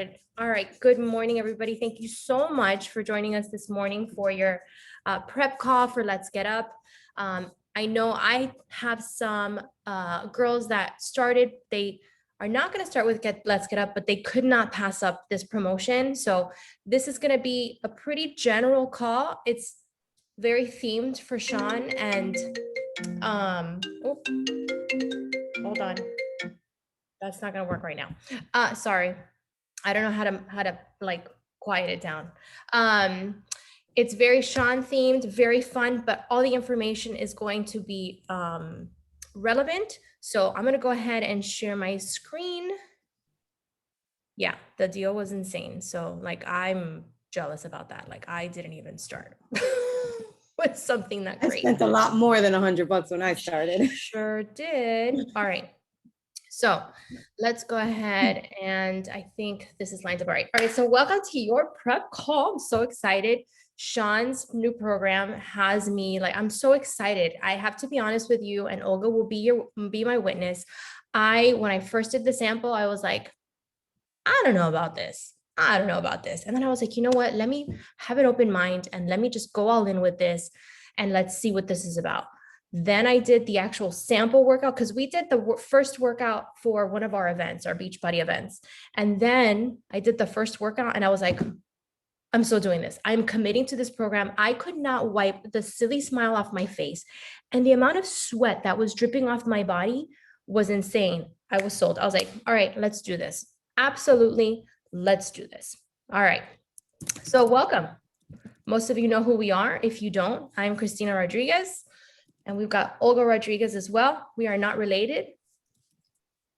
started. All right. Good morning, everybody. Thank you so much for joining us this morning for your prep call for Let's Get Up. I know I have some girls that started. They are not going to start with Let's Get Up, but they could not pass up this promotion. So this is going to be a pretty general call. It's very themed for Sean and oh, hold on. That's not going to work right now. Sorry. I don't know how to like quiet it down. It's very Sean themed, very fun, but all the information is going to be relevant. So I'm going to go ahead and share my screen. Yeah, the deal was insane. So like, I'm jealous about that. Like I didn't even start with something that great. I spent a lot more than $100 when I started. Sure did. All right. So let's go ahead, and I think this is lined up. All right, so welcome to your prep call. I'm so excited. Sean's new program has me like, I'm so excited. I have to be honest with you, and Olga will be my witness. When I first did the sample, I was like, I don't know about this. And then I was like, you know what? Let me have an open mind and let me just go all in with this and let's see what this is about. Then I did the actual sample workout because we did the first workout for one of our events, our Beachbody events. And then I did the first workout and I was like, I'm still doing this. I'm committing to this program. I could not wipe the silly smile off my face. And the amount of sweat that was dripping off my body was insane. I was sold. I was like, all right, let's do this. Absolutely. Let's do this. All right. So welcome. Most of you know who we are. If you don't, I'm Christina Rodriguez. And we've got Olga Rodriguez as well. We are not related.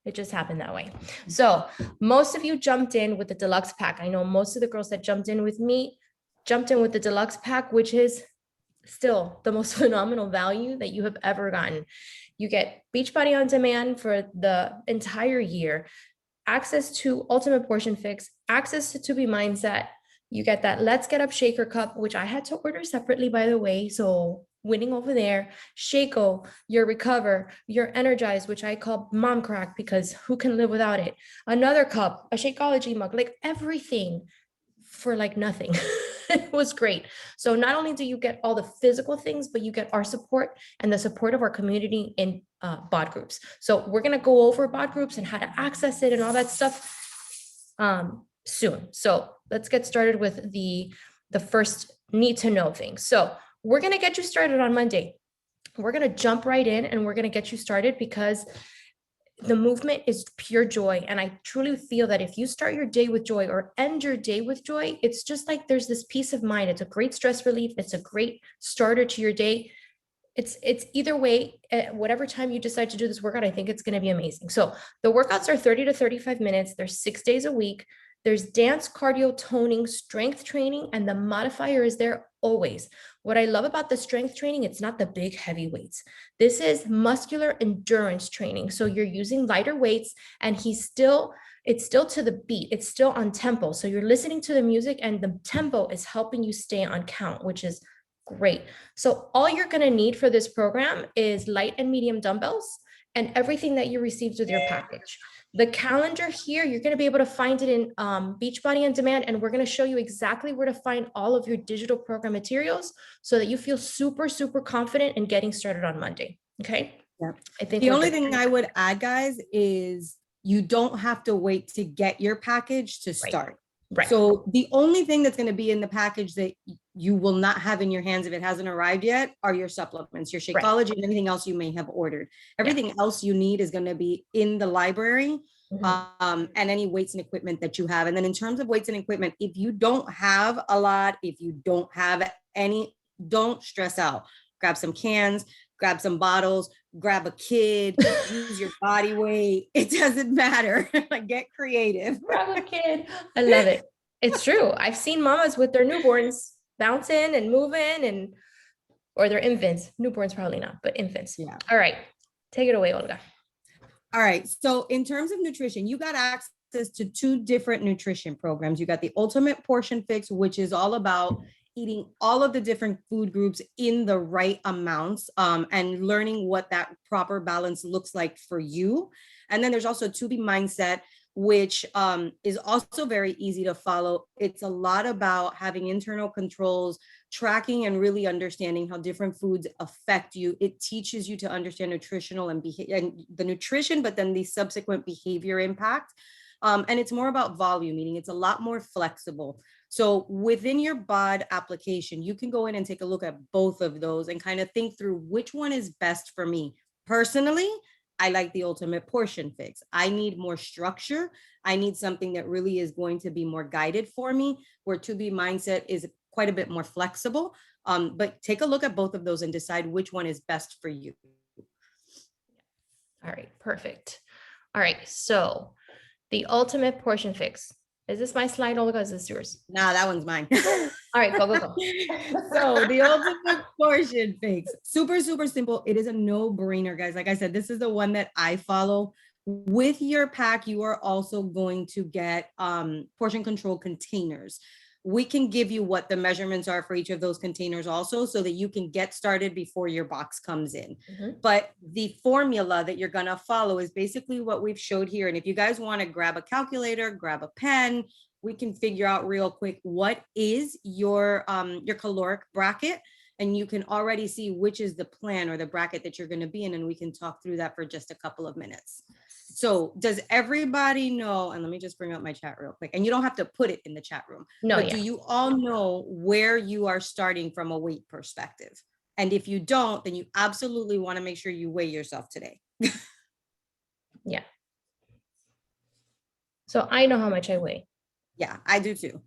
It just happened that way. So most of you jumped in with the deluxe pack. I know most of the girls that jumped in with me jumped in with the deluxe pack, which is still the most phenomenal value that you have ever gotten. You get Beachbody on demand for the entire year, access to Ultimate Portion Fix, access to To Be Mindset. You get that Let's Get Up Shaker Cup, which I had to order separately, by the way. So winning over there, Shaco, your Recover, your Energize, which I call Mom Crack because who can live without it? Another cup, a Shakeology mug, like everything for like nothing. It was great. So not only do you get all the physical things, but you get our support and the support of our community in BOD groups. So we're going to go over BOD groups and how to access it and all that stuff soon. So let's get started with the first need to know thing. So we're going to get you started on Monday. We're going to jump right in and we're going to get you started because the movement is pure joy. And I truly feel that if you start your day with joy or end your day with joy, it's just like there's this peace of mind. It's a great stress relief. It's a great starter to your day. It's either way, at whatever time you decide to do this workout, I think it's going to be amazing. So the workouts are 30 to 35 minutes. They're 6 days a week. There's dance, cardio, toning, strength training, and the modifier is there always. What I love about the strength training, it's not the big heavy weights. This is muscular endurance training. So you're using lighter weights and it's still to the beat. It's still on tempo. So you're listening to the music and the tempo is helping you stay on count, which is great. So all you're going to need for this program is light and medium dumbbells and everything that you received with your package. The calendar here, you're going to be able to find it in Beachbody on Demand, and we're going to show you exactly where to find all of your digital program materials so that you feel super, super confident in getting started on Monday. Okay. Yeah. I think the only thing I would add, guys, is you don't have to wait to get your package to start. Right. So the only thing that's going to be in the package that you will not have in your hands if it hasn't arrived yet are your supplements, your Shakeology, and anything else you may have ordered. Everything else you need is going to be in the library, and any weights and equipment that you have. And then in terms of weights and equipment, if you don't have a lot, if you don't have any, don't stress out. Grab some cans, grab some bottles, grab a kid, use your body weight. It doesn't matter. Get creative. Grab a kid. I love it. It's true. I've seen mamas with their newborns bouncing and moving or their infants. Newborns probably not, but infants. Yeah. All right. Take it away, Olga. All right. So in terms of nutrition, you got access to 2 different nutrition programs. You got the Ultimate Portion Fix, which is all about eating all of the different food groups in the right amounts, and learning what that proper balance looks like for you. And then there's also To Be Mindset, which is also very easy to follow. It's a lot about having internal controls, tracking and really understanding how different foods affect you. It teaches you to understand nutritional and the nutrition, but then the subsequent behavior impact. And it's more about volume, meaning it's a lot more flexible. So within your BOD application, you can go in and take a look at both of those and kind of think through which one is best for me. Personally, I like the Ultimate Portion Fix. I need more structure. I need something that really is going to be more guided for me, where To Be Mindset is quite a bit more flexible. But take a look at both of those and decide which one is best for you. All right, perfect. All right, so the Ultimate Portion Fix. Is this my slide, Olga? Is this yours? Nah, that one's mine. All right, go. So the Ultimate Portion Fix, super, super simple. It is a no-brainer, guys. Like I said, this is the one that I follow. With your pack, you are also going to get portion control containers. We can give you what the measurements are for each of those containers also, so that you can get started before your box comes in. But the formula that you're going to follow is basically what we've showed here. And if you guys want to grab a calculator, grab a pen, we can figure out real quick what is your caloric bracket, and you can already see which is the plan or the bracket that you're going to be in, and we can talk through that for just a couple of minutes. So does everybody know, and let me just bring up my chat real quick, and you don't have to put it in the chat room, but do you all know where you are starting from a weight perspective? And if you don't, then you absolutely want to make sure you weigh yourself today. Yeah. So I know how much I weigh. Yeah, I do too.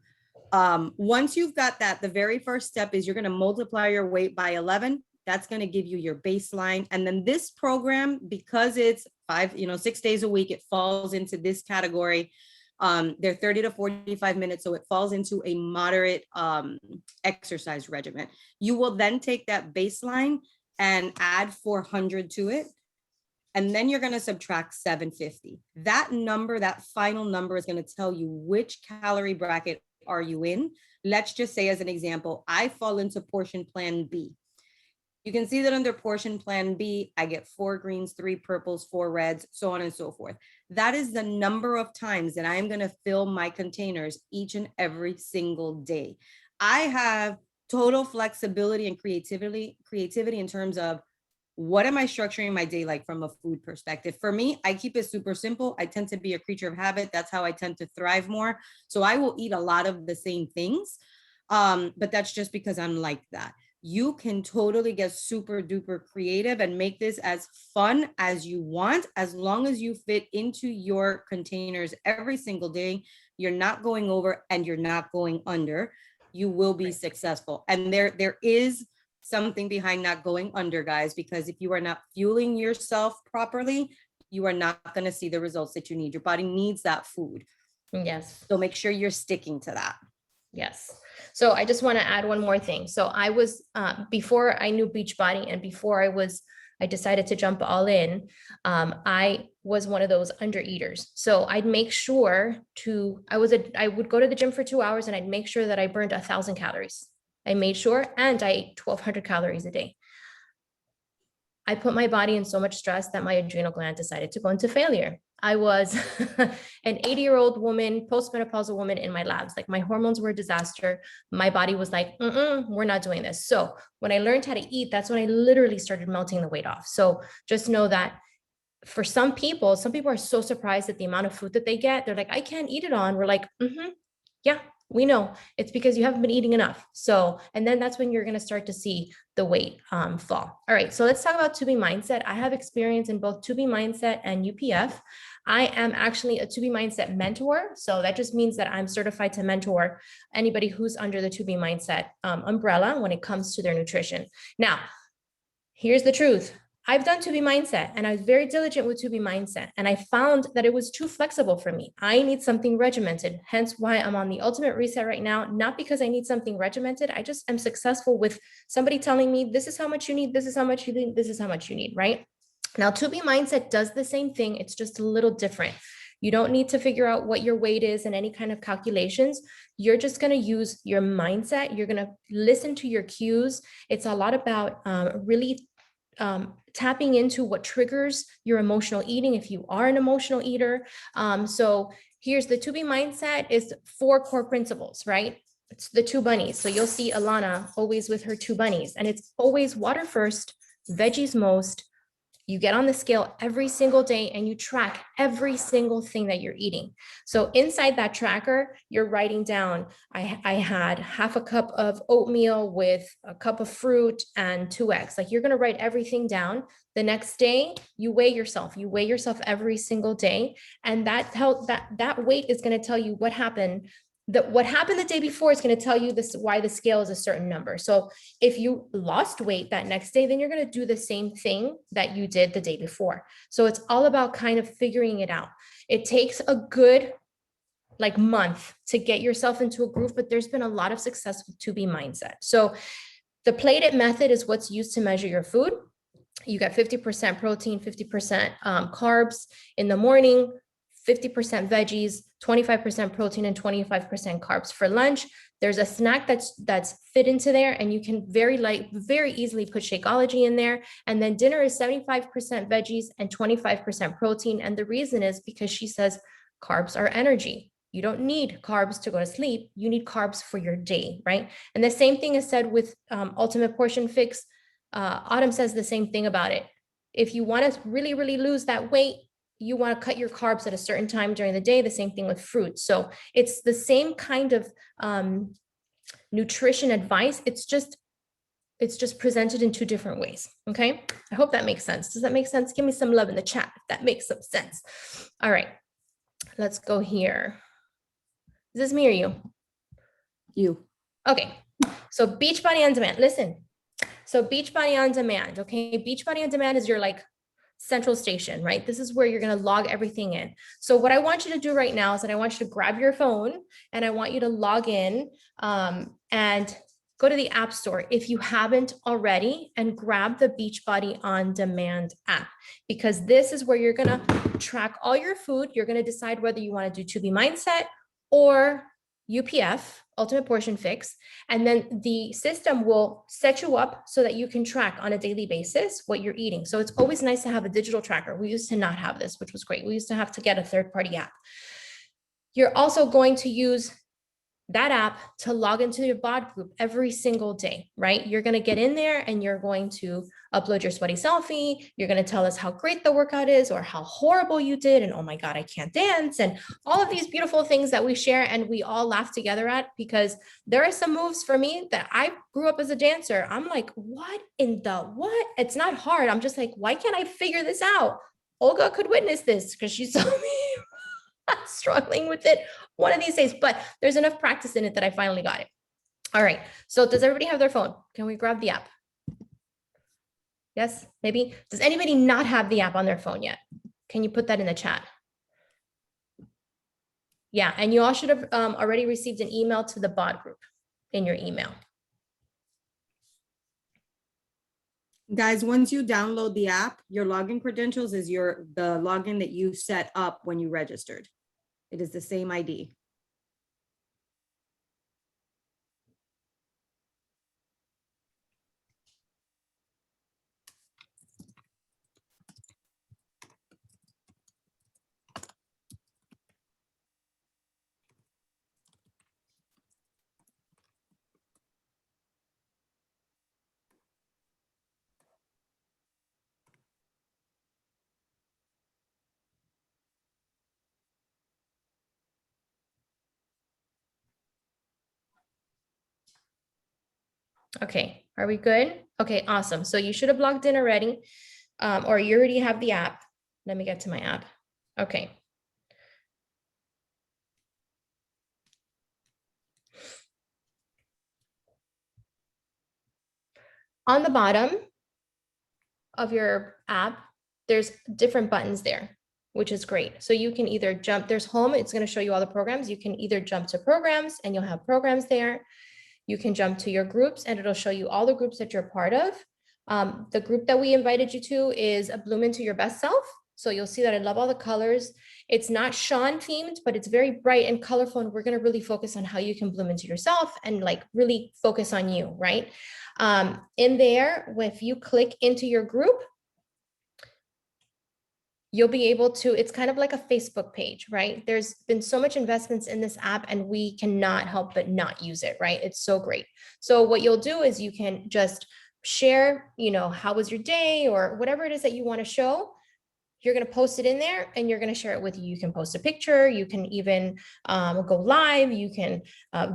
Once you've got that, the very first step is you're going to multiply your weight by 11. That's going to give you your baseline. And then this program, because it's 6 days a week, it falls into this category. They're 30 to 45 minutes. So it falls into a moderate exercise regimen. You will then take that baseline and add 400 to it. And then you're going to subtract 750. That number, that final number, is going to tell you which calorie bracket are you in. Let's just say, as an example, I fall into portion plan B. You can see that under portion plan B, I get 4 greens, 3 purples, 4 reds, so on and so forth. That is the number of times that I'm going to fill my containers each and every single day. I have total flexibility and creativity in terms of what am I structuring my day like from a food perspective. For me, I keep it super simple. I tend to be a creature of habit. That's how I tend to thrive more. So I will eat a lot of the same things, but that's just because I'm like that. You can totally get super duper creative and make this as fun as you want, as long as you fit into your containers every single day. You're not going over and you're not going under. You will be successful. And there is something behind not going under, guys, because if you are not fueling yourself properly, you are not going to see the results that you need. Your body needs that food. Yes. So make sure you're sticking to that. Yes. So I just want to add one more thing. So I was, before I knew Beachbody and before I decided to jump all in, I was one of those under eaters. So I'd make sure I would go to the gym for 2 hours and I'd make sure that I burned 1,000 calories. I made sure, and I ate 1,200 calories a day. I put my body in so much stress that my adrenal gland decided to go into failure. I was an 80-year-old woman, postmenopausal woman in my labs. Like, my hormones were a disaster. My body was like, we're not doing this. So when I learned how to eat, that's when I literally started melting the weight off. So just know that for some people are so surprised at the amount of food that they get. They're like, I can't eat it all. And we're like, yeah, we know. It's because you haven't been eating enough. So, and then that's when you're going to start to see the weight fall. All right. So let's talk about To Be Mindset. I have experience in both To Be Mindset and UPF. I am actually a To Be Mindset mentor. So that just means that I'm certified to mentor anybody who's under the To Be Mindset umbrella when it comes to their nutrition. Now, here's the truth. I've done To Be Mindset and I was very diligent with To Be Mindset, and I found that it was too flexible for me. I need something regimented, hence why I'm on the Ultimate Reset right now. Not because I need something regimented. I just am successful with somebody telling me, this is how much you need, this is how much you need, this is how much you need, right? Now, To Be Mindset does the same thing. It's just a little different. You don't need to figure out what your weight is and any kind of calculations. You're just going to use your mindset. You're going to listen to your cues. It's a lot about really tapping into what triggers your emotional eating if you are an emotional eater. So here's the To Be mindset is 4 core principles, right? It's the 2 bunnies. So you'll see Alana always with her 2 bunnies, and it's always water first, veggies most. You get on the scale every single day and you track every single thing that you're eating. So inside that tracker, you're writing down, I had half a cup of oatmeal with a cup of fruit and 2 eggs. Like, you're going to write everything down. The next day, you weigh yourself. You weigh yourself every single day. And that weight is going to tell you what happened. What happened the day before is going to tell you this, why the scale is a certain number. So if you lost weight that next day, then you're going to do the same thing that you did the day before. So it's all about kind of figuring it out. It takes a good month to get yourself into a groove, but there's been a lot of success with To Be mindset. So the plated method is what's used to measure your food. You get 50% protein, 50% carbs in the morning, 50% veggies, 25% protein, and 25% carbs for lunch. There's a snack that's fit into there, and you can very easily put Shakeology in there. And then dinner is 75% veggies and 25% protein. And the reason is because she says carbs are energy. You don't need carbs to go to sleep. You need carbs for your day, right? And the same thing is said with Ultimate Portion Fix. Autumn says the same thing about it. If you want to really, really lose that weight, you want to cut your carbs at a certain time during the day. The same thing with fruit. So it's the same kind of nutrition advice. It's just presented in 2 different ways. Okay. I hope that makes sense. Does that make sense? Give me some love in the chat if that makes some sense. All right, let's go here. Is this me or you? You. Okay. So Beachbody On Demand, listen. So Beachbody On Demand. Okay. Beachbody On Demand is your central station, right? This is where you're going to log everything in. So what I want you to do right now is that I want you to grab your phone and I want you to log in and go to the App Store if you haven't already, and grab the Beachbody On Demand app, because this is where you're going to track all your food. You're going to decide whether you want to do To Be mindset or UPF, Ultimate Portion Fix, and then the system will set you up so that you can track on a daily basis what you're eating. So it's always nice to have a digital tracker. We used to not have this, which was great. We used to have to get a third-party app. You're also going to use that app to log into your bod group every single day, right? You're going to get in there and you're going to upload your sweaty selfie. You're going to tell us how great the workout is or how horrible you did. And oh my God, I can't dance. And all of these beautiful things that we share and we all laugh together at, because there are some moves for me that I grew up as a dancer. I'm like, what? It's not hard. I'm just like, why can't I figure this out? Olga could witness this because she saw me struggling with it one of these days, but there's enough practice in it that I finally got it. All right. So does everybody have their phone? Can we grab the app? Yes, maybe. Does anybody not have the app on their phone yet? Can you put that in the chat? Yeah. And you all should have already received an email to the bod group in your email. Guys, once you download the app, your login credentials is the login that you set up when you registered. It is the same ID. Okay, are we good? Okay, awesome. So you should have logged in already, or you already have the app. Let me get to my app. Okay. On the bottom of your app, there's different buttons there, which is great. So you can either jump, there's home, it's going to show you all the programs. You can either jump to programs and you'll have programs there. You can jump to your groups and it'll show you all the groups that you're part of. The group that we invited you to is a Bloom Into Your Best Self. So you'll see that I love all the colors. It's not Sean themed, but it's very bright and colorful. And we're going to really focus on how you can bloom into yourself and like really focus on you, right? In there, if you click into your group, you'll be able to, it's kind of like a Facebook page, right? There's been so much investments in this app and we cannot help but not use it, right? It's so great. So what you'll do is you can just share, how was your day or whatever it is that you want to show. You're going to post it in there and you're going to share it with you. You can post a picture. You can even go live. You can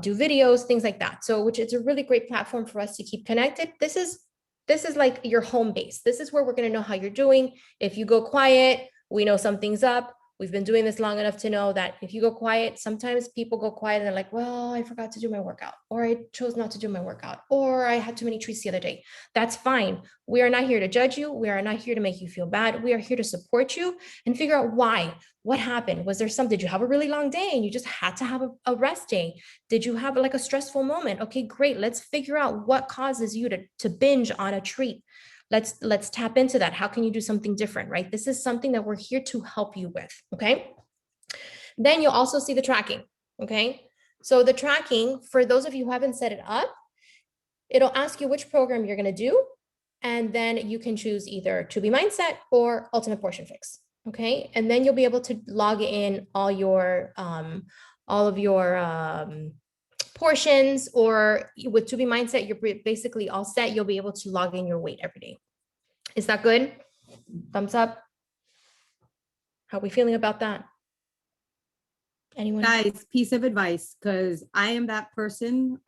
do videos, things like that. So, which is a really great platform for us to keep connected. This is like your home base. This is where we're going to know how you're doing. If you go quiet, we know something's up. We've been doing this long enough to know that if you go quiet, sometimes people go quiet and they're like, well, I forgot to do my workout, or I chose not to do my workout, or I had too many treats the other day. That's fine. We are not here to judge you. We are not here to make you feel bad. We are here to support you and figure out why. What happened? Was there something? Did you have a really long day and you just had to have a rest day? Did you have like a stressful moment? Okay, great. Let's figure out what causes you to binge on a treat. Let's tap into that. How can you do something different, right? This is something that we're here to help you with, okay? Then you'll also see the tracking, okay? So the tracking, for those of you who haven't set it up, it'll ask you which program you're gonna do, and then you can choose either 2B Mindset or Ultimate Portion Fix, okay? And then you'll be able to log in all of your portions, or with 2B Mindset, you're basically all set. You'll be able to log in your weight every day. Is that good? Thumbs up. How are we feeling about that? Anyone? Guys, piece of advice, because I am that person.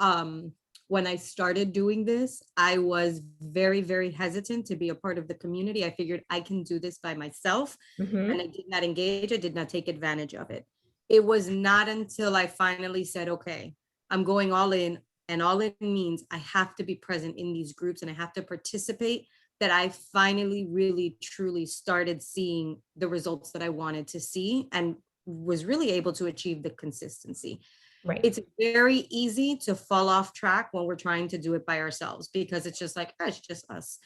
When I started doing this, I was very, very hesitant to be a part of the community. I figured I can do this by myself, and I did not engage. I did not take advantage of it. It was not until I finally said, okay, I'm going all in, and all it means I have to be present in these groups and I have to participate, that I finally really truly started seeing the results that I wanted to see and was really able to achieve the consistency. Right. It's very easy to fall off track when we're trying to do it by ourselves, because it's just like, oh, it's just us.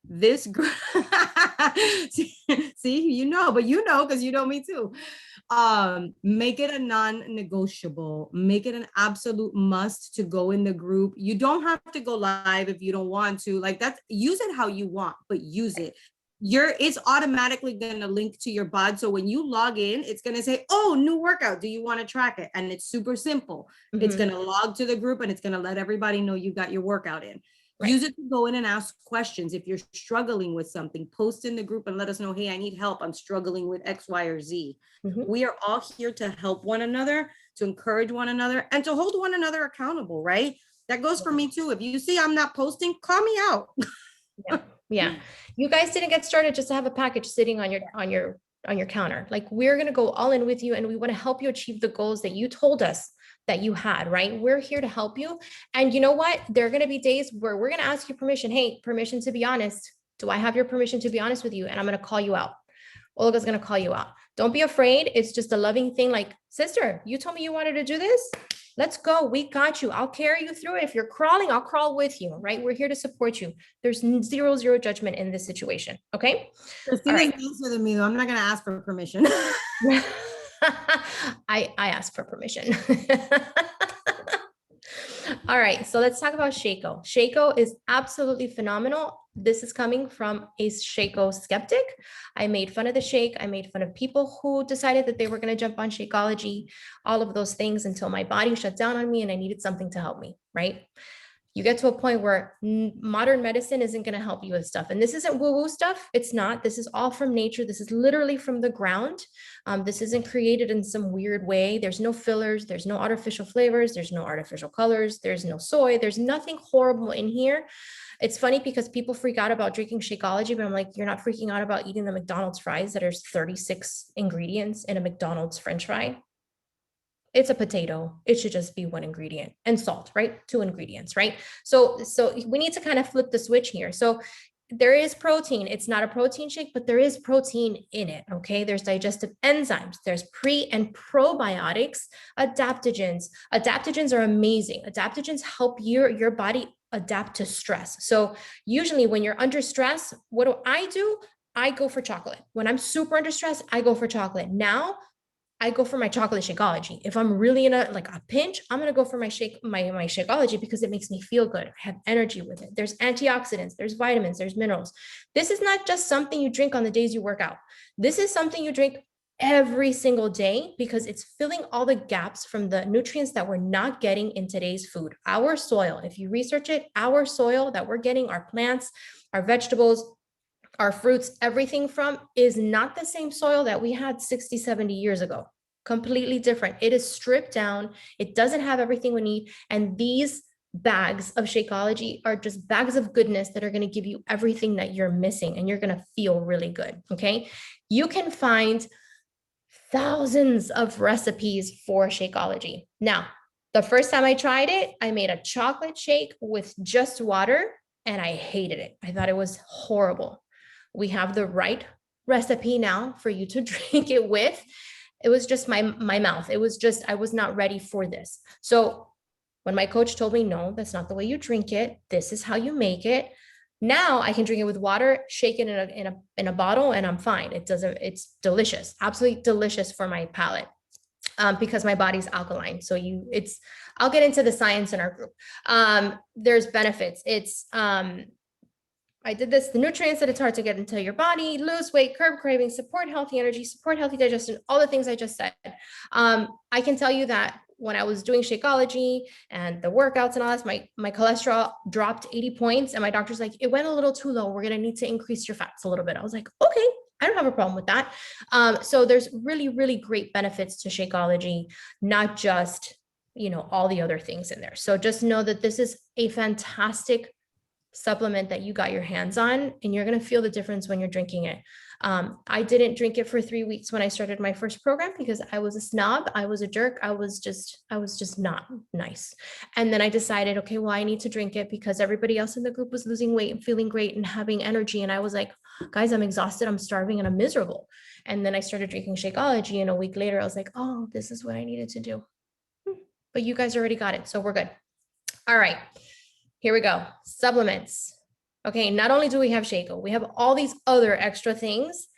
This group, see, but because you know me too. Make it a non-negotiable, make it an absolute must to go in the group. You don't have to go live if you don't want to, like that's, use it how you want, but use it. It's automatically going to link to your bod. So when you log in, it's going to say, oh, new workout. Do you want to track it? And it's super simple. It's going to log to the group and it's going to let everybody know you got your workout in. Right. Use it to go in and ask questions. If you're struggling with something, post in the group and let us know, hey, I need help. I'm struggling with X, Y, or Z. We are all here to help one another, to encourage one another, and to hold one another accountable, right? That goes for me too. If you see I'm not posting, call me out. Yeah. You guys didn't get started just to have a package sitting on your counter. Like, we're going to go all in with you, and we want to help you achieve the goals that you told us that you had, right? We're here to help you. And you know what? There are going to be days where we're going to ask you permission. Hey, permission to be honest. Do I have your permission to be honest with you? And I'm going to call you out. Olga's going to call you out. Don't be afraid. It's just a loving thing. Like, sister, you told me you wanted to do this. Let's go. We got you. I'll carry you through it. If you're crawling, I'll crawl with you, right? We're here to support you. There's zero judgment in this situation. Okay. Christina's nicer than me, though. I'm not going to ask for permission. I asked for permission. All right, so let's talk about Shaco. Shaco is absolutely phenomenal. This is coming from a Shaco skeptic. I made fun of the shake. I made fun of people who decided that they were going to jump on Shakeology, all of those things, until my body shut down on me and I needed something to help me, right? You get to a point where modern medicine isn't going to help you with stuff. And this isn't woo-woo stuff. It's not. This is all from nature. This is literally from the ground. This isn't created in some weird way. There's no fillers. There's no artificial flavors. There's no artificial colors. There's no soy. There's nothing horrible in here. It's funny because people freak out about drinking Shakeology, but I'm like, you're not freaking out about eating the McDonald's fries that there's 36 ingredients in a McDonald's French fry. It's a potato. It should just be one ingredient, and salt, right? 2 ingredients, right? So we need to kind of flip the switch here. So there is protein. It's not a protein shake, but there is protein in it. Okay. There's digestive enzymes. There's pre and probiotics, adaptogens. Adaptogens are amazing. Adaptogens help your body adapt to stress. So usually when you're under stress, what do? I go for chocolate. When I'm super under stress, I go for chocolate. Now I go for my chocolate Shakeology. If I'm really in a pinch, I'm gonna go for my Shakeology because it makes me feel good. I have energy with it. There's antioxidants, there's vitamins, there's minerals. This is not just something you drink on the days you work out. This is something you drink every single day because it's filling all the gaps from the nutrients that we're not getting in today's food. Our soil, if you research it, our soil that we're getting, our plants, our vegetables, our fruits, everything from is not the same soil that we had 60, 70 years ago. Completely different. It is stripped down. It doesn't have everything we need. And these bags of Shakeology are just bags of goodness that are going to give you everything that you're missing and you're going to feel really good. Okay. You can find thousands of recipes for Shakeology. Now, the first time I tried it, I made a chocolate shake with just water and I hated it. I thought it was horrible. We have the right recipe now for you to drink it with. It was just my mouth. It was just, I was not ready for this. So when my coach told me, no, that's not the way you drink it. This is how you make it. Now I can drink it with water, shake it in a bottle, and I'm fine. It's delicious, absolutely delicious for my palate. Because my body's alkaline. So I'll get into the science in our group. There's benefits. I did this, the nutrients that it's hard to get into your body, lose weight, curb cravings, support healthy energy, support healthy digestion, all the things I just said. I can tell you that when I was doing Shakeology and the workouts and all this, my cholesterol dropped 80 points and my doctor's like, it went a little too low. We're going to need to increase your fats a little bit. I was like, okay, I don't have a problem with that. So there's really, really great benefits to Shakeology, not just, all the other things in there. So just know that this is a fantastic supplement that you got your hands on, and you're going to feel the difference when you're drinking it. I didn't drink it for 3 weeks when I started my first program because I was a snob. I was a jerk. I was just not nice. And then I decided, okay, well, I need to drink it because everybody else in the group was losing weight and feeling great and having energy. And I was like, guys, I'm exhausted. I'm starving and I'm miserable. And then I started drinking Shakeology. And a week later, I was like, oh, this is what I needed to do. But you guys already got it. So we're good. All right. Here we go. Supplements. Okay, not only do we have Shako, we have all these other extra things.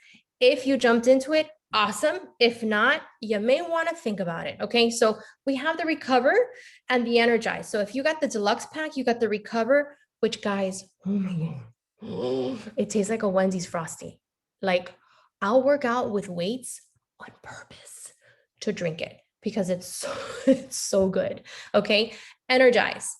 If you jumped into it, awesome. If not, you may want to think about it. Okay, so we have the Recover and the Energize. So if you got the deluxe pack, you got the Recover, which, guys, oh my God, it tastes like a Wendy's Frosty. Like, I'll work out with weights on purpose to drink it because it's so good. Okay, Energize.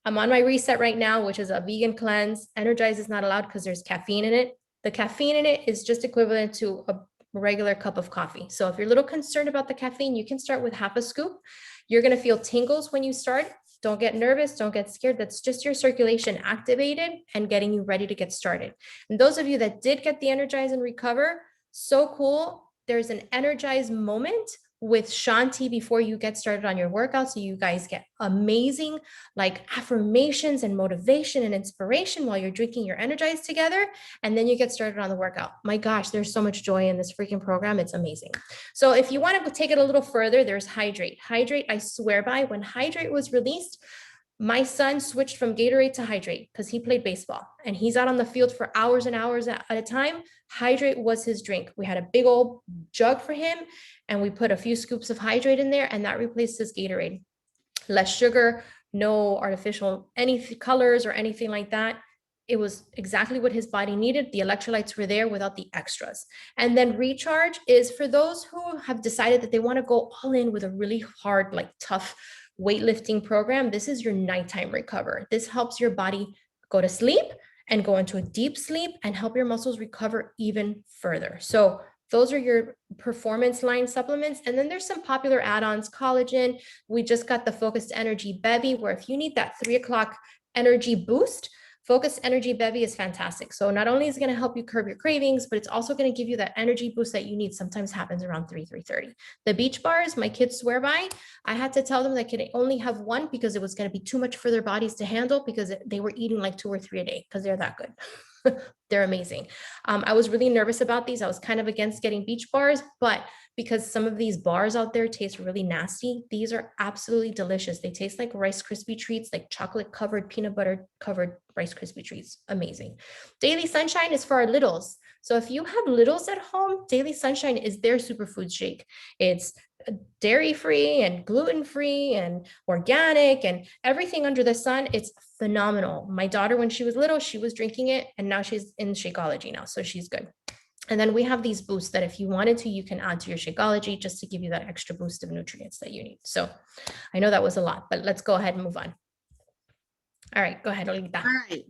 I'm on my reset right now, which is a vegan cleanse. Energize is not allowed because there's caffeine in it. The caffeine in it is just equivalent to a regular cup of coffee. So if you're a little concerned about the caffeine, you can start with half a scoop. You're going to feel tingles when you start. Don't get nervous. Don't get scared. That's just your circulation activated and getting you ready to get started. And those of you that did get the Energize and Recover, so cool. There's an Energize moment with Shanti before you get started on your workout. So you guys get amazing affirmations and motivation and inspiration while you're drinking your Energize together. And then you get started on the workout. My gosh, there's so much joy in this freaking program. It's amazing. So if you want to take it a little further, there's Hydrate. Hydrate, I swear by, when Hydrate was released, my son switched from Gatorade to Hydrate because he played baseball and he's out on the field for hours and hours at a time. Hydrate was his drink. We had a big old jug for him and we put a few scoops of Hydrate in there and that replaced his Gatorade. Less sugar, no artificial any colors or anything like that. It was exactly what his body needed. The electrolytes were there without the extras. And then Recharge is for those who have decided that they want to go all in with a really hard, tough weightlifting program. This is your nighttime recover. This helps your body go to sleep and go into a deep sleep and help your muscles recover even further. So those are your performance line supplements. And then there's some popular add-ons, collagen. We just got the Focused Energy Bevy, where if you need that 3 o'clock energy boost, Focused Energy Bevy is fantastic. So not only is it going to help you curb your cravings, but it's also going to give you that energy boost that you need. Sometimes happens around 3:30. The Beach Bars, my kids swear by. I had to tell them they could only have one because it was going to be too much for their bodies to handle because they were eating 2 or 3 a day because they're that good. They're amazing. I was really nervous about these. I was kind of against getting Beach Bars, but because some of these bars out there taste really nasty, these are absolutely delicious. They taste like Rice Krispie treats, like chocolate covered, peanut butter covered Rice Krispie treats. Amazing. Daily Sunshine is for our littles. So if you have littles at home, Daily Sunshine is their superfood shake. It's dairy-free and gluten-free and organic and everything under the sun. It's phenomenal. My daughter, when she was little, she was drinking it, and now she's in Shakeology now, so she's good. And then we have these boosts that if you wanted to, you can add to your Shakeology just to give you that extra boost of nutrients that you need. So I know that was a lot, but let's go ahead and move on. All right, go ahead, Olita. All right.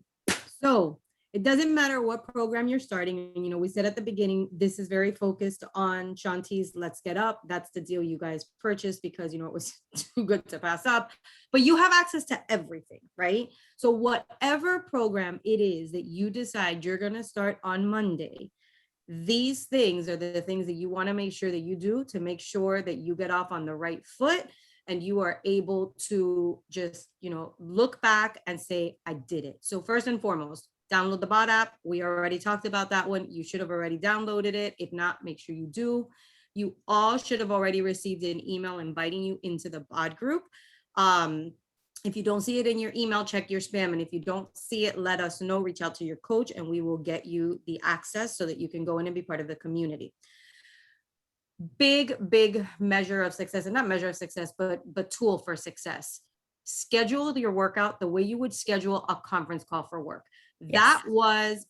So it doesn't matter what program you're starting. And, we said at the beginning, this is very focused on Shanti's Let's Get Up. That's the deal you guys purchased because, it was too good to pass up. But you have access to everything, right? So whatever program it is that you decide you're going to start on Monday, these things are the things that you want to make sure that you do to make sure that you get off on the right foot and you are able to just, look back and say, I did it. So first and foremost, download the BOD app. We already talked about that one. You should have already downloaded it. If not, make sure you do. You all should have already received an email inviting you into the BOD group. If you don't see it in your email, check your spam. And if you don't see it, let us know, reach out to your coach and we will get you the access so that you can go in and be part of the community. Big measure of success, and not measure of success, but tool for success. Schedule your workout the way you would schedule a conference call for work. Yes. That was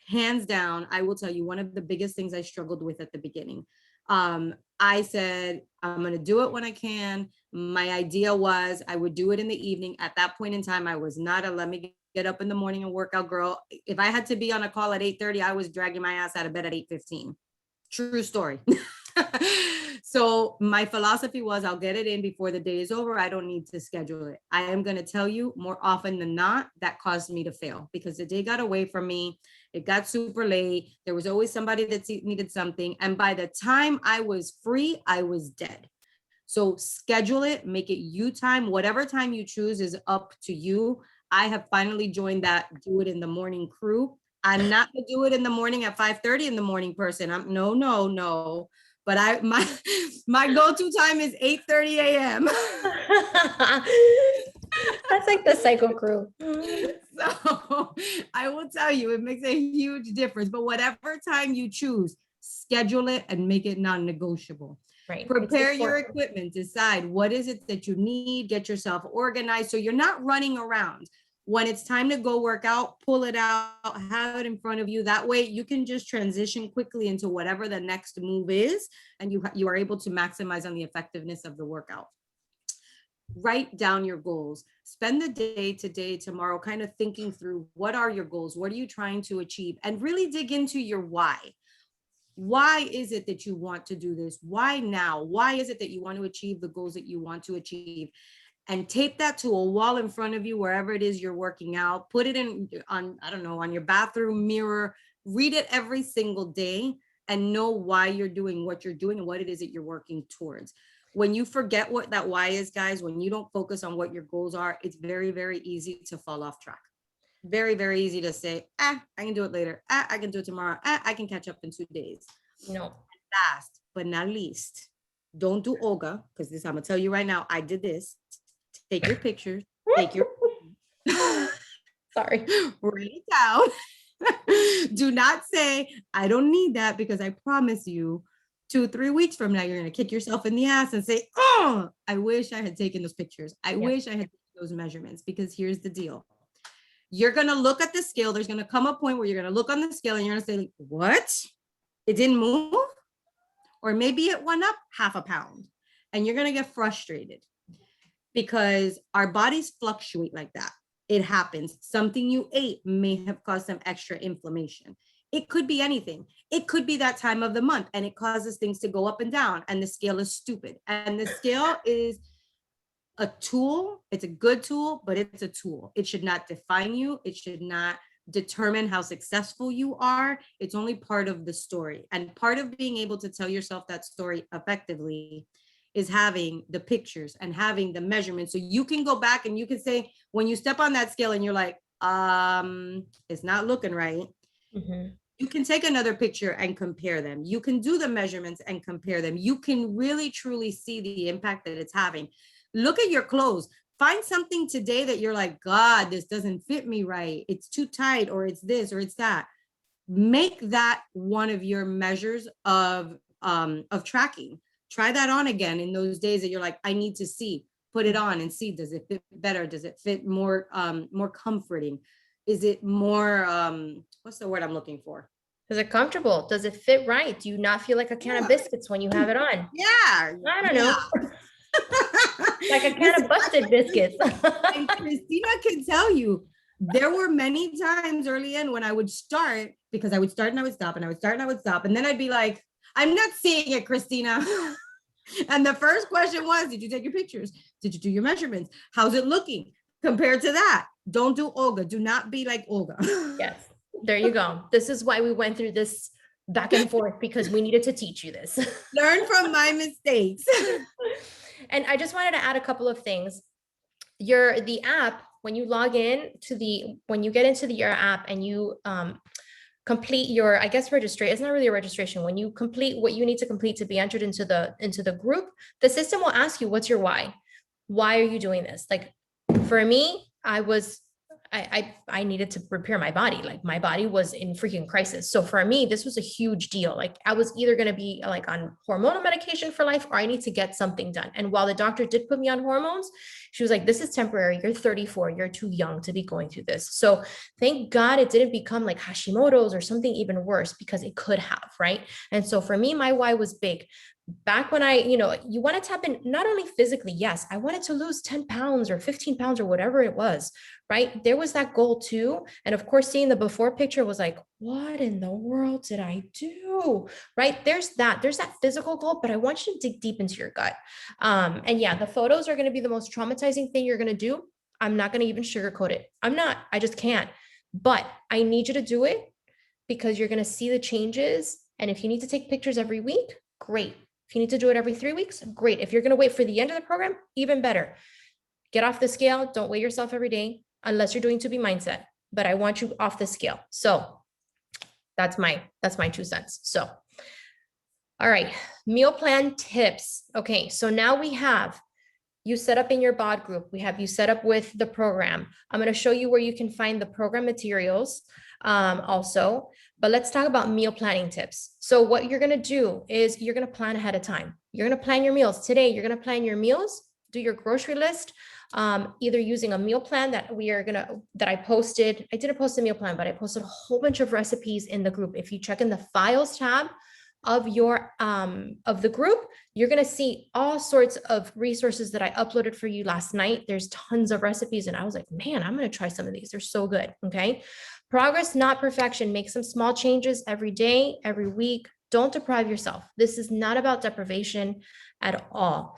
hands down, I will tell you, one of the biggest things I struggled with at the beginning. I said, I'm going to do it when I can. My idea was I would do it in the evening. At that point in time, I was not a let me get up in the morning and work out girl. If I had to be on a call at 8:30, I was dragging my ass out of bed at 8:15. True story. So my philosophy was I'll get it in before the day is over. I don't need to schedule it. I am going to tell you more often than not, that caused me to fail because the day got away from me. It got super late. There was always somebody that needed something. And by the time I was free, I was dead. So schedule it, make it you time. Whatever time you choose is up to you. I have finally joined that do it in the morning crew. I'm not gonna do it in the morning at 5:30 in the morning person. No. But my go-to time is 8:30 a.m. That's like the Psycho crew. So I will tell you, it makes a huge difference. But whatever time you choose, schedule it and make it non-negotiable. Right. Prepare your equipment, decide what is it that you need, get yourself organized so you're not running around. When it's time to go work out, pull it out, have it in front of you. That way you can just transition quickly into whatever the next move is, and you are able to maximize on the effectiveness of the workout. Write down your goals. Spend the day today, tomorrow, kind of thinking through what are your goals? What are you trying to achieve? And really dig into your why. Why is it that you want to do this? Why now? Why is it that you want to achieve the goals that you want to achieve? And tape that to a wall in front of you, wherever it is you're working out. Put it on your bathroom mirror. Read it every single day and know why you're doing what you're doing and what it is that you're working towards. When you forget what that why is, guys, when you don't focus on what your goals are, it's very, very easy to fall off track. Very, very easy to say, I can do it later. I can do it tomorrow. I can catch up in 2 days. No. Last but not least, don't do Olga, because this, I'm going to tell you right now, I did this. Take your pictures, take your, sorry, write it down. Do not say, I don't need that, because I promise you 2-3 weeks from now, you're going to kick yourself in the ass and say, oh, I wish I had taken those pictures. I wish I had taken those measurements, because here's the deal. You're going to look at the scale. There's going to come a point where you're going to look on the scale and you're going to say, what? It didn't move? Or maybe it went up 0.5 pound, and you're going to get frustrated. Because our bodies fluctuate like that. It happens. Something you ate may have caused some extra inflammation. It could be anything. It could be that time of the month and it causes things to go up and down and the scale is stupid. And the scale is a tool. It's a good tool, but it's a tool. It should not define you. It should not determine how successful you are. It's only part of the story. And part of being able to tell yourself that story effectively is having the pictures and having the measurements. So you can go back and you can say, when you step on that scale and you're like, it's not looking right. Mm-hmm. You can take another picture and compare them. You can do the measurements and compare them. You can really, truly see the impact that it's having. Look at your clothes. Find something today that you're like, God, this doesn't fit me right. It's too tight, or it's this, or it's that. make that one of your measures of tracking. Try that on again in those days that you're like, I need to see, put it on and see, does it fit better? Does it fit more, more comforting? Is it more, what's the word I'm looking for? Is it comfortable? Does it fit right? Do you not feel like a can of Yeah. biscuits when you have it on? Yeah. I don't know. Like a can Listen, of busted biscuits. and Christina can tell you, there were many times early in when I would start, because I would start and I would stop and I would start and I would stop. And then I'd be like, I'm not seeing it, Christina. And the first question was, did you take your pictures? Did you do your measurements? How's it looking compared to that? Don't do Olga. Do not be like Olga. Yes, there you go. This is why we went through this back and forth, because we needed to teach you this. Learn from my mistakes. And I just wanted to add a couple of things. The app, when you log in to when you get into your app and you complete your, I guess, registration, it's not really a registration. When you complete what you need to complete to be entered into the group, the system will ask you, what's your why? Why are you doing this? Like for me, I needed to repair my body. Like my body was in freaking crisis. So for me, this was a huge deal. Like I was either going to be like on hormonal medication for life, or I need to get something done. And while the doctor did put me on hormones, she was like, this is temporary. You're 34. You're too young to be going through this. So thank God it didn't become like Hashimoto's or something even worse, because it could have, right? And so for me, my why was big. Back when you want to tap in, not only physically, yes, I wanted to lose 10 pounds or 15 pounds or whatever it was, right? There was that goal too. And of course, seeing the before picture was like, what in the world did I do? Right? There's that physical goal, but I want you to dig deep into your gut. And yeah, the photos are going to be the most traumatizing thing you're going to do. I'm not going to even sugarcoat it. I just can't, but I need you to do it, because you're going to see the changes. And if you need to take pictures every week, great. If you need to do it every 3 weeks, great. If you're going to wait for the end of the program, even better. Get off the scale. Don't weigh yourself every day unless you're doing To Be Mindset, but I want you off the scale. So that's my 2 cents. So, all right, meal plan tips. Okay, so now we have you set up in your BOD group. We have you set up with the program. I'm going to show you where you can find the program materials also, but let's talk about meal planning tips. So what you're going to do is you're going to plan ahead of time. You're going to plan your meals. Today, you're going to plan your meals, do your grocery list, either using a meal plan that I posted. I didn't post a meal plan, but I posted a whole bunch of recipes in the group. If you check in the files tab of the group, you're going to see all sorts of resources that I uploaded for you last night. There's tons of recipes, and I was like, man, I'm going to try some of these. They're so good. Okay. Progress, not perfection. Make some small changes every day, every week. Don't deprive yourself. This is not about deprivation at all.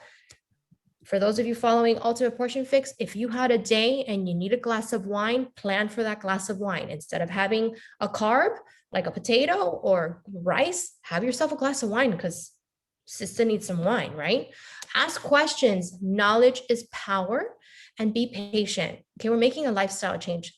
For those of you following Ultimate Portion Fix, if you had a day and you need a glass of wine, plan for that glass of wine. Instead of having a carb like a potato or rice, have yourself a glass of wine, because sister needs some wine, right? Ask questions. Knowledge is power, and be patient. Okay, we're making a lifestyle change.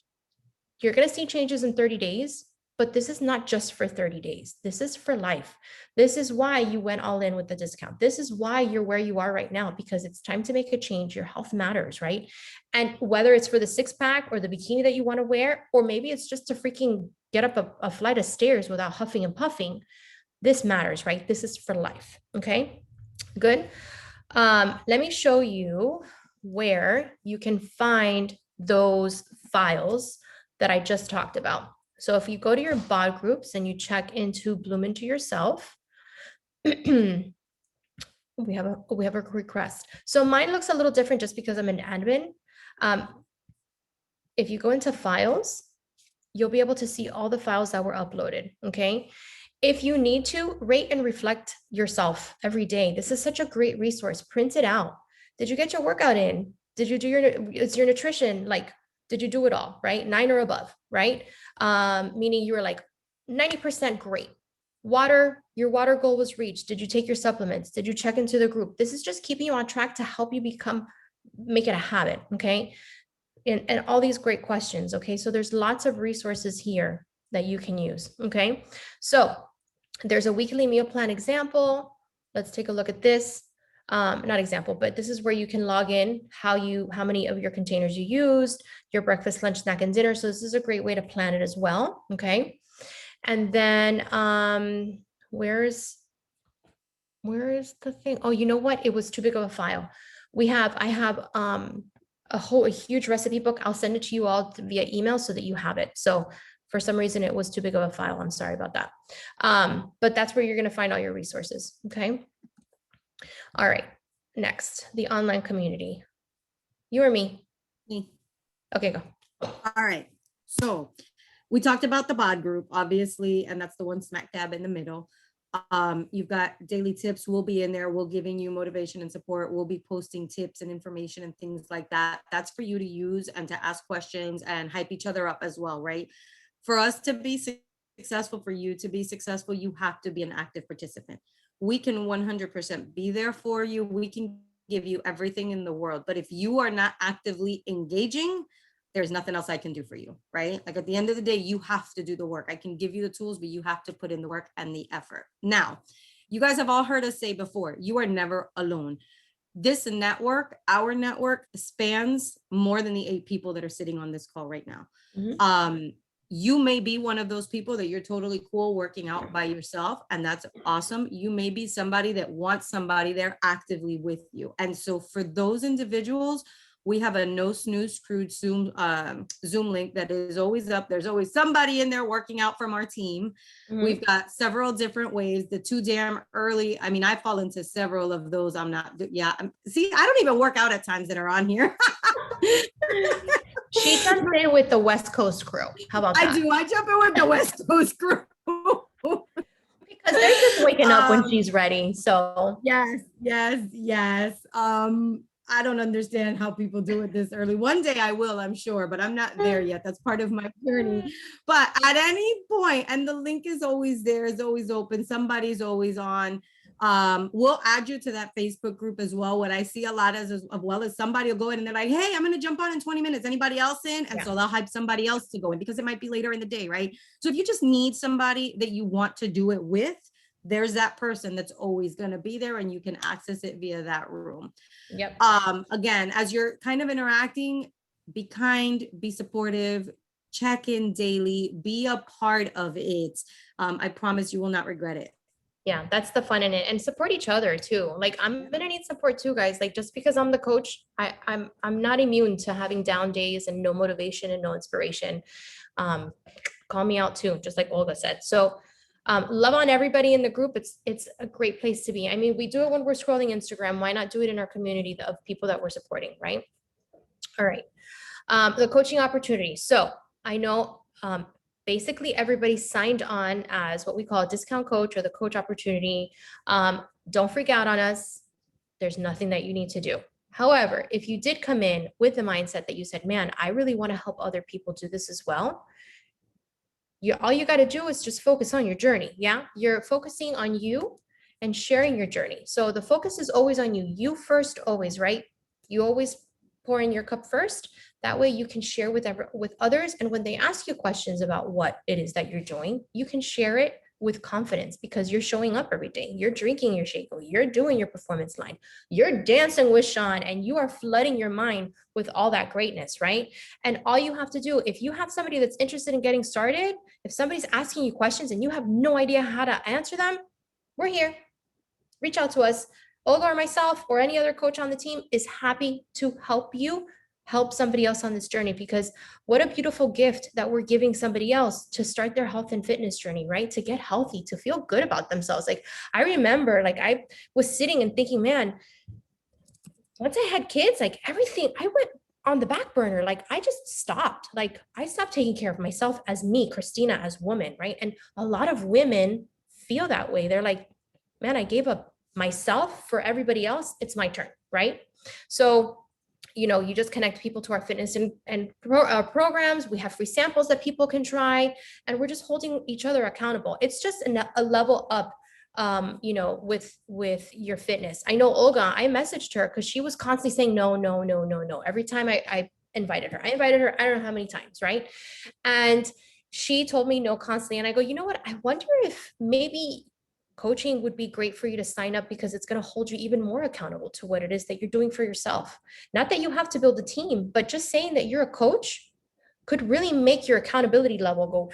You're going to see changes in 30 days, but this is not just for 30 days. This is for life. This is why you went all in with the discount. This is why you're where you are right now, because it's time to make a change. Your health matters, right? And whether it's for the 6-pack or the bikini that you want to wear, or maybe it's just to freaking get up a flight of stairs without huffing and puffing, this matters, right? This is for life. Okay, good. Let me show you where you can find those files that I just talked about. So if you go to your BOD groups and you check into Bloom Into Yourself, we have a request. So mine looks a little different just because I'm an admin. If you go into files, you'll be able to see all the files that were uploaded. Okay. If you need to, rate and reflect yourself every day. This is such a great resource. Print it out. Did you get your workout in? Did you do your nutrition? Like, did you do it all, right? 9 or above, right? Meaning you were like 90% great. Water, your water goal was reached. Did you take your supplements? Did you check into the group? This is just keeping you on track to help you make it a habit, okay? And all these great questions, okay? So there's lots of resources here that you can use, okay? So there's a weekly meal plan example. Let's take a look at this. Not example, but this is where you can log in how many of your containers you used, your breakfast, lunch, snack, and dinner. So this is a great way to plan it as well. Okay. And then where's the thing? Oh, you know what? It was too big of a file. I have a huge recipe book. I'll send it to you all via email so that you have it. So for some reason it was too big of a file. I'm sorry about that. But that's where you're going to find all your resources. Okay. All right. Next, the online community. You or me? Me. Okay, go. All right. So we talked about the bod group, obviously, and that's the one smack dab in the middle. You've got daily tips. We'll be in there. We'll giving you motivation and support. We'll be posting tips and information and things like that. That's for you to use and to ask questions and hype each other up as well, right? For us to be successful, for you to be successful, you have to be an active participant. We can 100% be there for you. We can give you everything in the world. But if you are not actively engaging, there's nothing else I can do for you, right? Like at the end of the day, you have to do the work. I can give you the tools, but you have to put in the work and the effort. Now, you guys have all heard us say before, you are never alone. This network, our network, spans more than the 8 people that are sitting on this call right now. Mhm. You may be one of those people that you're totally cool working out by yourself, and that's awesome. You may be somebody that wants somebody there actively with you. And so for those individuals, we have a no snooze screwed Zoom link that is always up. There's always somebody in there working out from our team. Mhm. We've got several different ways. The too damn early. I mean, I fall into several of those. See, I don't even work out at times that are on here. She jumps in with the West Coast crew. How about that? I do. I jump in with the West Coast crew. Because they're just waking up when she's ready. So yes. I don't understand how people do it this early. One day I will, I'm sure, but I'm not there yet. That's part of my journey. But at any point, and the link is always there, is always open. Somebody's always on. We'll add you to that Facebook group as well. What I see a lot as well as somebody will go in and they're like, hey, I'm going to jump on in 20 minutes. Anybody else in? And so they'll hype somebody else to go in because it might be later in the day, right? So if you just need somebody that you want to do it with, there's that person that's always going to be there and you can access it via that room. Yep. Again, as you're kind of interacting, be kind, be supportive, check in daily, be a part of it. I promise you will not regret it. Yeah, that's the fun in it, and support each other too. Like I'm gonna need support too, guys. Like just because I'm the coach, I'm not immune to having down days and no motivation and no inspiration. Call me out too, just like Olga said. So love on everybody in the group. It's a great place to be. I mean, we do it when we're scrolling Instagram. Why not do it in our community of people that we're supporting, right? All right. The coaching opportunity. So I know basically everybody signed on as what we call a discount coach or the coach opportunity. Don't freak out on us. There's nothing that you need to do. However, if you did come in with the mindset that you said, man, I really want to help other people do this as well, all you got to do is just focus on your journey. Yeah, you're focusing on you and sharing your journey. So the focus is always on you. You first, always, right? You always pour in your cup first. That way you can share with others. And when they ask you questions about what it is that you're doing, you can share it with confidence because you're showing up every day. You're drinking your Shaco. You're doing your performance line. You're dancing with Sean and you are flooding your mind with all that greatness, right? And all you have to do, if you have somebody that's interested in getting started, if somebody's asking you questions and you have no idea how to answer them, we're here. Reach out to us. Olga or myself or any other coach on the team is happy to help you help somebody else on this journey, because what a beautiful gift that we're giving somebody else to start their health and fitness journey, right? To get healthy, to feel good about themselves. Like I remember, like I was sitting and thinking, man, once I had kids, like everything, I went on the back burner. Like I just stopped. Like I stopped taking care of myself as me, Christina, as woman, right? And a lot of women feel that way. They're like, man, I gave up myself for everybody else. It's my turn, right? So you just connect people to our fitness and programs. We have free samples that people can try, and we're just holding each other accountable. It's just a level up, with your fitness. I know Olga, I messaged her because she was constantly saying no. Every time I invited her, I don't know how many times, right? And she told me no constantly. And I go, you know what? I wonder if maybe coaching would be great for you to sign up, because it's going to hold you even more accountable to what it is that you're doing for yourself. Not that you have to build a team, but just saying that you're a coach could really make your accountability level go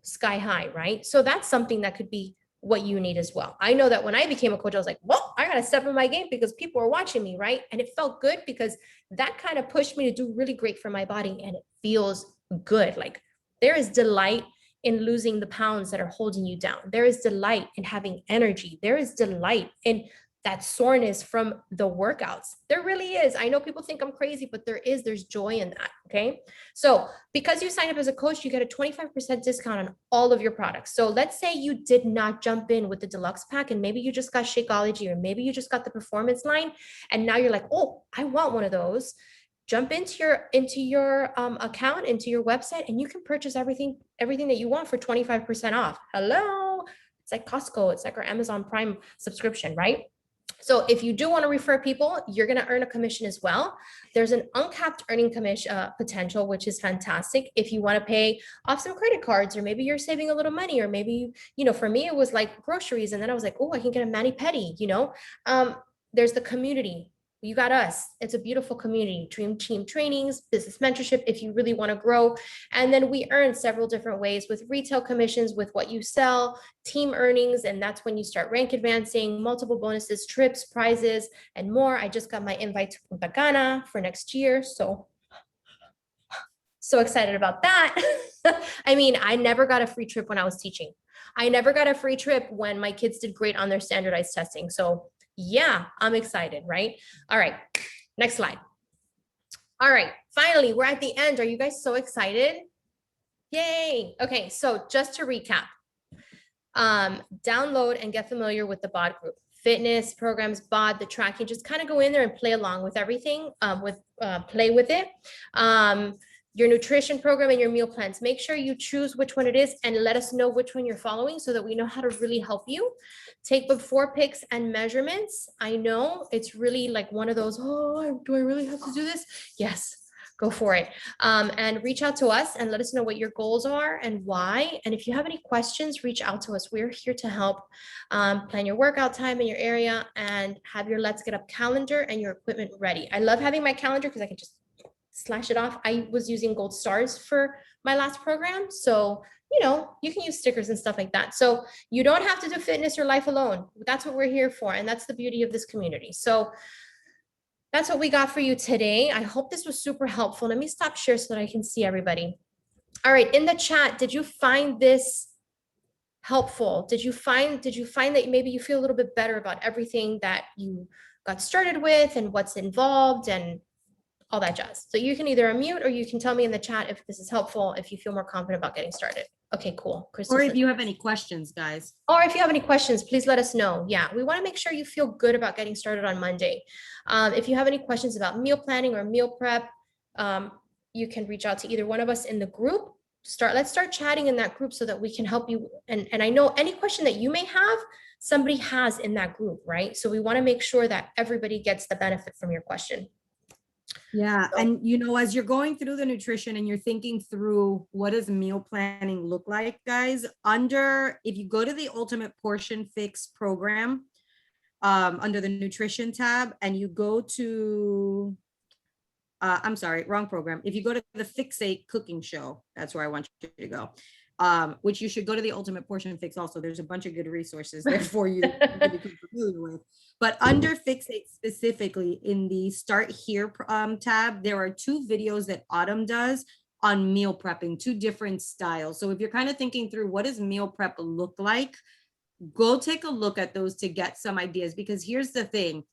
sky high, right? So that's something that could be what you need as well. I know that when I became a coach, I was like, well, I got to step in my game because people are watching me, right? And it felt good because that kind of pushed me to do really great for my body, and it feels good. Like there is delight in losing the pounds that are holding you down. There is delight in having energy. There is delight in that soreness from the workouts. There really is. I know people think I'm crazy, but there's joy in that. Okay. So because you sign up as a coach, you get a 25% discount on all of your products. So let's say you did not jump in with the deluxe pack, and maybe you just got Shakeology, or maybe you just got the performance line, and now you're like, oh, I want one of those. Jump into your account, into your website, and you can purchase everything that you want for 25% off. Hello. It's like Costco. It's like our Amazon Prime subscription, right? So if you do want to refer people, you're going to earn a commission as well. There's an uncapped earning commission potential, which is fantastic. If you want to pay off some credit cards, or maybe you're saving a little money, or maybe, for me, it was like groceries. And then I was like, oh, I can get a mani-pedi, there's the community. You got us. It's a beautiful community. Dream team trainings, business mentorship, if you really want to grow. And then we earn several different ways with retail commissions, with what you sell, team earnings. And that's when you start rank advancing, multiple bonuses, trips, prizes, and more. I just got my invite to Punta Cana for next year. So excited about that. I mean, I never got a free trip when I was teaching. I never got a free trip when my kids did great on their standardized testing. So yeah, I'm excited, right? All right, next slide. All right, finally, we're at the end. Are you guys so excited? Yay. Okay, so just to recap, download and get familiar with the BOD group. Fitness programs, BOD, the tracking, just kind of go in there and play along with everything, play with it. Your nutrition program and your meal plans. Make sure you choose which one it is and let us know which one you're following so that we know how to really help you. Take before pics and measurements. I know it's really like one of those, oh, do I really have to do this? Yes, go for it. And reach out to us and let us know what your goals are and why. And if you have any questions, reach out to us. We're here to help plan your workout time in your area and have your Let's Get Up calendar and your equipment ready. I love having my calendar because I can just slash it off. I was using gold stars for my last program. So, you can use stickers and stuff like that. So you don't have to do fitness or life alone. That's what we're here for. And that's the beauty of this community. So that's what we got for you today. I hope this was super helpful. Let me stop share so that I can see everybody. All right. In the chat, did you find this helpful? Did you find that maybe you feel a little bit better about everything that you got started with and what's involved and all that jazz? So you can either unmute or you can tell me in the chat if this is helpful, if you feel more confident about getting started. Okay, cool. Crystal, or if you have any questions, guys. Or if you have any questions, please let us know. Yeah, we want to make sure you feel good about getting started on Monday. If you have any questions about meal planning or meal prep, you can reach out to either one of us in the group. Let's start chatting in that group so that we can help you. And I know any question that you may have, somebody has in that group, right? So we want to make sure that everybody gets the benefit from your question. Yeah. And as you're going through the nutrition and you're thinking through what does meal planning look like, guys, if you go to the Ultimate Portion Fix program, under the nutrition tab, and you go to, I'm sorry, wrong program. If you go to the Fixate cooking show, that's where I want you to go. Which you should go to the Ultimate Portion Fix also. There's a bunch of good resources there for you to become familiar with. But under Fixate specifically, in the Start Here tab, there are 2 videos that Autumn does on meal prepping, 2 different styles. So if you're kind of thinking through what does meal prep look like, go take a look at those to get some ideas. Because here's the thing.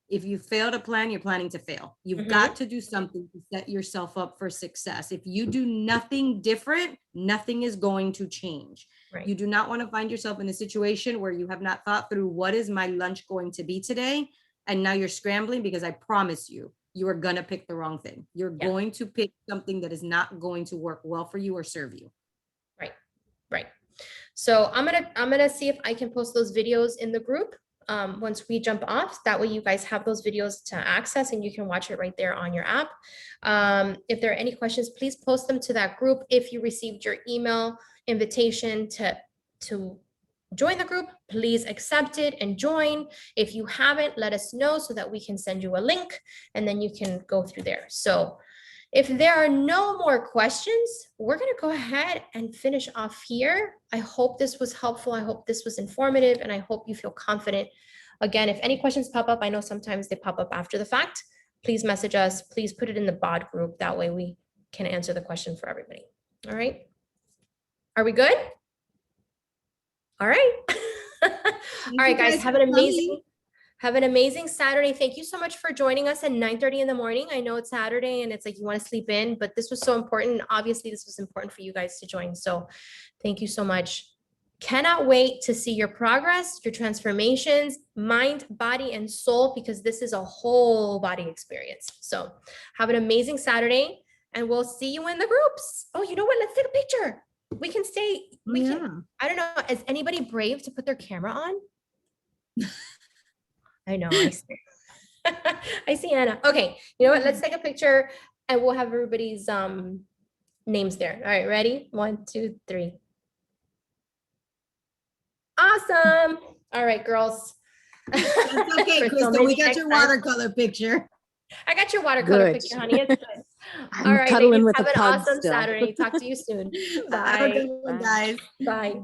If you fail to plan, you're planning to fail. You've got to do something to set yourself up for success. If you do nothing different, nothing is going to change. Right. You do not want to find yourself in a situation where you have not thought through what is my lunch going to be today. And now you're scrambling because I promise you, you are going to pick the wrong thing. You're going to pick something that is not going to work well for you or serve you. Right. Right. So I'm going to see if I can post those videos in the group. Once we jump off, that way you guys have those videos to access and you can watch it right there on your app. If there are any questions, please post them to that group. If you received your email invitation to join the group, please accept it and join. If you haven't, let us know so that we can send you a link and then you can go through there. So If there are no more questions, we're going to go ahead and finish off here. I hope this was helpful. I hope this was informative, and I hope you feel confident. Again, if any questions pop up, I know sometimes they pop up after the fact. Please message us. Please put it in the BOD group. That way we can answer the question for everybody. All right. Are we good? All right. All right, guys, have an amazing Saturday. Thank you so much for joining us at 9:30 in the morning. I know it's Saturday and it's like you want to sleep in, but this was so important. Obviously, this was important for you guys to join. So thank you so much. Cannot wait to see your progress, your transformations, mind, body, and soul, because this is a whole body experience. So have an amazing Saturday and we'll see you in the groups. Oh, you know what? Let's take a picture. We can stay. We can. I don't know. Is anybody brave to put their camera on? I know. I see. I see Anna. Okay. You know what? Let's take a picture and we'll have everybody's names there. All right. Ready? 1, 2, 3. Awesome. All right, girls. It's okay, Crystal. We got your watercolor picture. I got your watercolor picture, honey. It's good. All right, ladies, have an awesome Saturday. Talk to you soon. Bye. Have a good one, guys. Bye.